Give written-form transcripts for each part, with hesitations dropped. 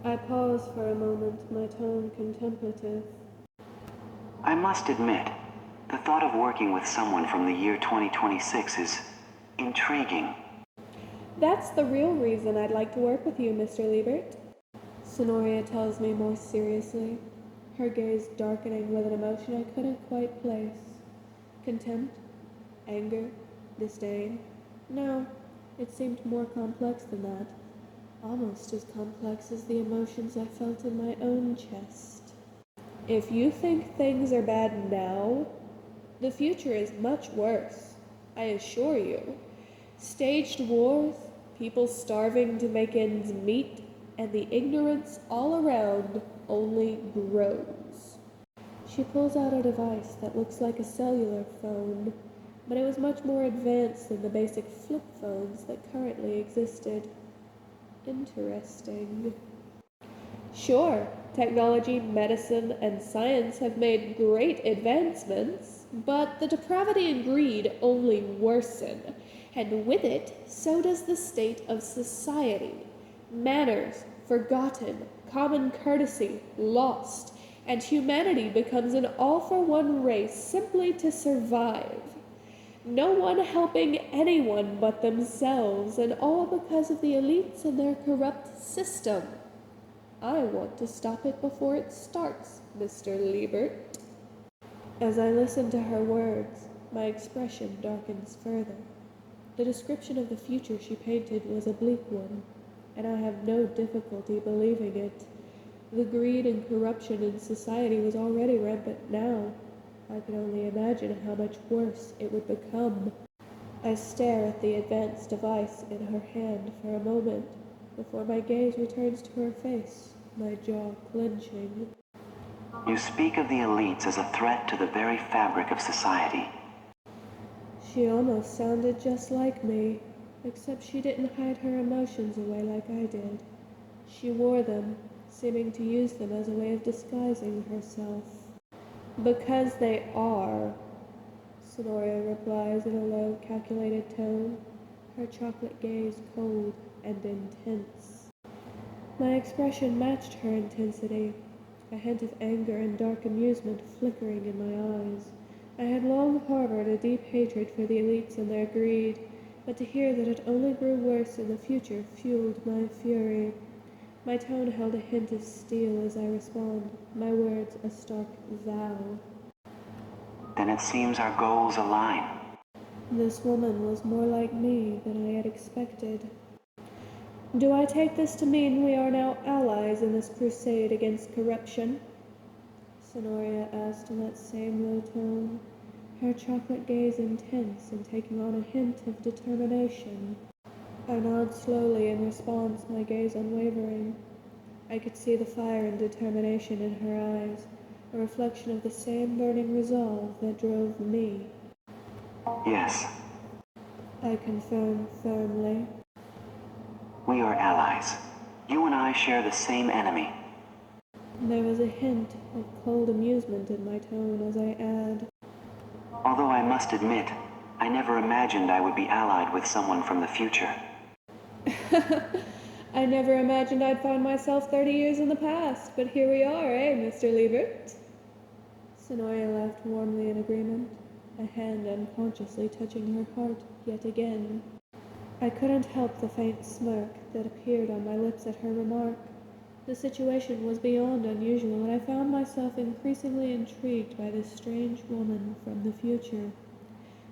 I pause for a moment, my tone contemplative. I must admit, the thought of working with someone from the year 2026 is intriguing. That's the real reason I'd like to work with you, Mr. Liebert. Sonoria tells me more seriously, her gaze darkening with an emotion I couldn't quite place. Contempt? Anger? Disdain? No, it seemed more complex than that. Almost as complex as the emotions I felt in my own chest. If you think things are bad now, the future is much worse, I assure you. Staged wars, people starving to make ends meet, and the ignorance all around only grows. She pulls out a device that looks like a cellular phone, but it was much more advanced than the basic flip phones that currently existed. Interesting. Sure, technology, medicine, and science have made great advancements, but the depravity and greed only worsen, and with it, so does the state of society. Manners forgotten, common courtesy lost, and humanity becomes an all-for-one race simply to survive. No one helping anyone but themselves, and all because of the elites and their corrupt system. I want to stop it before it starts, Mr. Liebert. As I listen to her words, my expression darkens further. The description of the future she painted was a bleak one, and I have no difficulty believing it. The greed and corruption in society was already rampant now. I can only imagine how much worse it would become. I stare at the advanced device in her hand for a moment, before my gaze returns to her face, my jaw clenching. You speak of the elites as a threat to the very fabric of society. She almost sounded just like me, except she didn't hide her emotions away like I did. She wore them, seeming to use them as a way of disguising herself. Because they are, Sonoria replies in a low, calculated tone, her chocolate gaze cold and intense. My expression matched her intensity, a hint of anger and dark amusement flickering in my eyes. I had long harbored a deep hatred for the elites and their greed, but to hear that it only grew worse in the future fueled my fury. My tone held a hint of steel as I respond, my words a stark vow. Then it seems our goals align. This woman was more like me than I had expected. Do I take this to mean we are now allies in this crusade against corruption? Sonoria asked in that same low tone, her chocolate gaze intense and taking on a hint of determination. I nod slowly in response, my gaze unwavering. I could see the fire and determination in her eyes, a reflection of the same burning resolve that drove me. Yes. I confirmed firmly. We are allies. You and I share the same enemy. There was a hint of cold amusement in my tone as I add, Although I must admit, I never imagined I would be allied with someone from the future. I never imagined I'd find myself 30 years in the past, but here we are, eh, Mr. Liebert? Sonoria laughed warmly in agreement, a hand unconsciously touching her heart yet again. I couldn't help the faint smirk that appeared on my lips at her remark. The situation was beyond unusual, and I found myself increasingly intrigued by this strange woman from the future.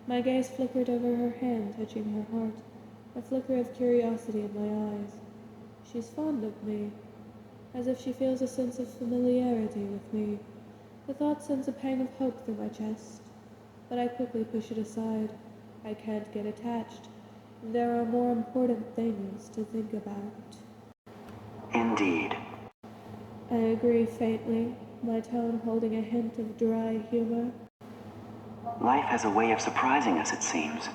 My gaze flickered over her hand touching her heart, a flicker of curiosity in my eyes. She's fond of me, as if she feels a sense of familiarity with me. The thought sends a pang of hope through my chest, but I quickly push it aside. I can't get attached. There are more important things to think about. Indeed. I agree faintly, my tone holding a hint of dry humor. Life has a way of surprising us, it seems.